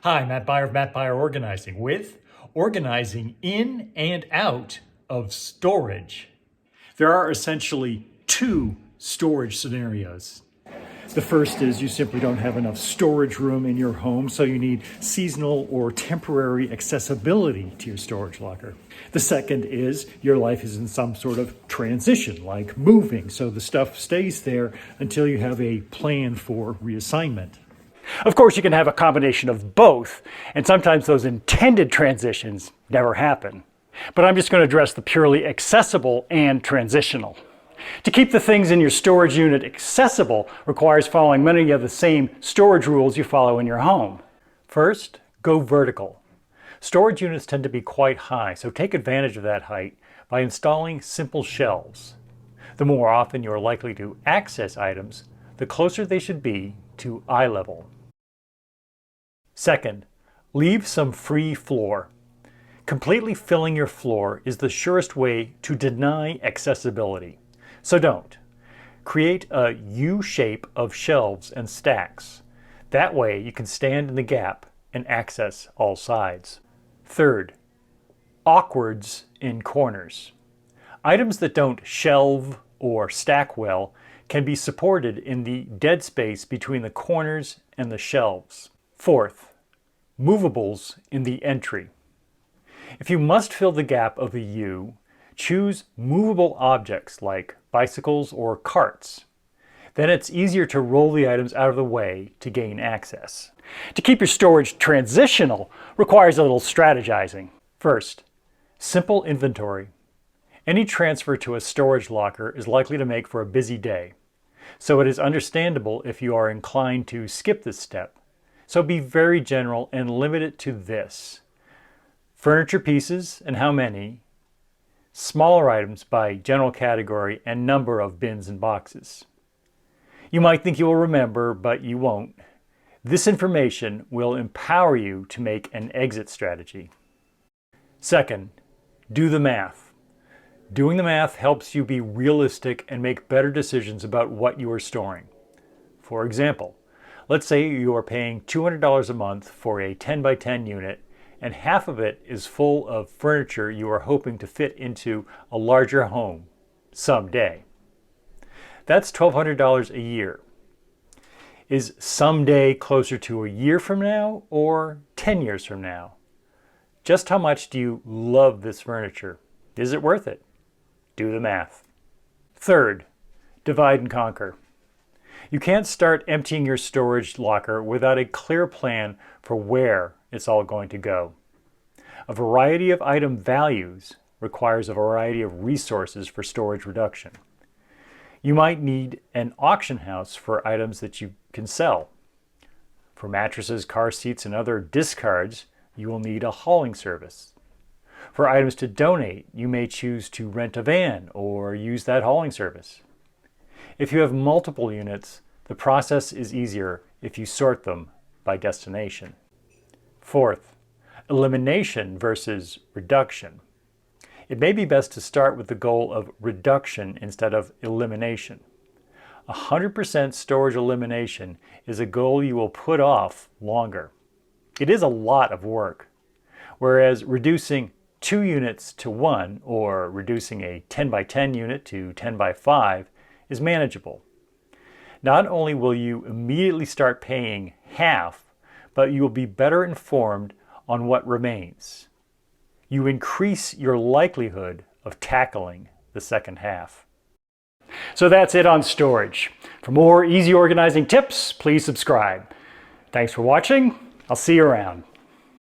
Hi, Matt Byer of Matt Byer Organizing with organizing in and out of storage. There are essentially two storage scenarios. The first is you simply don't have enough storage room in your home, so you need seasonal or temporary accessibility to your storage locker. The second is your life is in some sort of transition, like moving, so the stuff stays there until you have a plan for reassignment. Of course, you can have a combination of both, and sometimes those intended transitions never happen. But I'm just going to address the purely accessible and transitional. To keep the things in your storage unit accessible requires following many of the same storage rules you follow in your home. First, go vertical. Storage units tend to be quite high, so take advantage of that height by installing simple shelves. The more often you are likely to access items, the closer they should be to eye level. Second, leave some free floor. Completely filling your floor is the surest way to deny accessibility. So don't. Create a U shape of shelves and stacks. That way you can stand in the gap and access all sides. Third, awkwards in corners. Items that don't shelve or stack well can be supported in the dead space between the corners and the shelves. Fourth, movables in the entry. If you must fill the gap of the U, choose movable objects like bicycles or carts. Then it's easier to roll the items out of the way to gain access. To keep your storage transitional requires a little strategizing. First, simple inventory. Any transfer to a storage locker is likely to make for a busy day, so it is understandable if you are inclined to skip this step. So be very general and limit it to this: furniture pieces and how many, smaller items by general category and number of bins and boxes. You might think you will remember, but you won't. This information will empower you to make an exit strategy. Second, do the math. Doing the math helps you be realistic and make better decisions about what you are storing. For example, let's say you are paying $200 a month for a 10 by 10 unit, and half of it is full of furniture you are hoping to fit into a larger home someday. That's $1,200 a year. Is someday closer to a year from now or 10 years from now? Just how much do you love this furniture? Is it worth it? Do the math. Third, divide and conquer. You can't start emptying your storage locker without a clear plan for where it's all going to go. A variety of item values requires a variety of resources for storage reduction. You might need an auction house for items that you can sell. For mattresses, car seats, and other discards, you will need a hauling service. For items to donate, you may choose to rent a van or use that hauling service. If you have multiple units, the process is easier if you sort them by destination. Fourth, elimination versus reduction. It may be best to start with the goal of reduction instead of elimination. 100% storage elimination is a goal you will put off longer. It is a lot of work, whereas reducing 2 units to 1 or reducing a 10 by 10 unit to 10 by 5 is manageable. Not only will you immediately start paying half, but you will be better informed on what remains. You increase your likelihood of tackling the second half. So that's it on storage. For more easy organizing tips, please subscribe. Thanks for watching. I'll see you around.